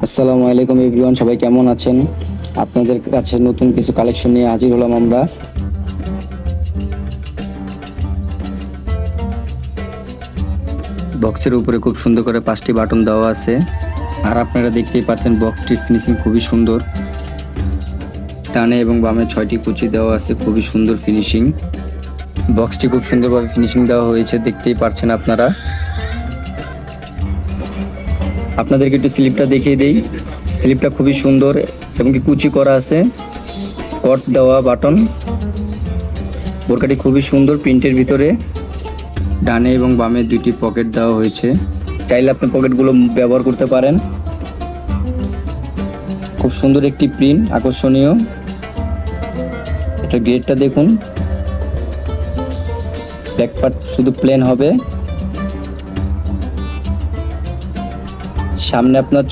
আসসালামু আলাইকুম এভরিওয়ান, সবাই কেমন আছেন? আপনাদের কাছে নতুন কিছু কালেকশন নিয়ে হাজির হলাম আমরা। বক্সের উপরে খুব সুন্দর করে 5টি বাটন দেওয়া আছে, আর আপনারা দেখতেই পাচ্ছেন বক্সটির ফিনিশিং খুবই সুন্দর। ডানে এবং বামে 6টি কুচি দেওয়া আছে, খুবই সুন্দর ফিনিশিং। বক্সটি খুব সুন্দরভাবে ফিনিশিং দেওয়া হয়েছে, দেখতেই পাচ্ছেন আপনারা। আপনাদেরকে একটু স্লিপটা দেখিয়ে দেই। স্লিপটা খুবই সুন্দর এবং কি কুচি করা আছে, কট দেওয়া বাটন। বোরকাটি খুবই সুন্দর প্রিন্টের ভিতরে। ডানে এবং বামে 2টি পকেট দেওয়া হয়েছে, চাইলে আপনি পকেটগুলো ব্যবহার করতে পারেন। খুব সুন্দর একটি প্রিন্ট, আকর্ষণীয়। এটা গ্রেডটা দেখুন, ব্যাক পার্ট শুধু প্লেন হবে। সামনে আপনার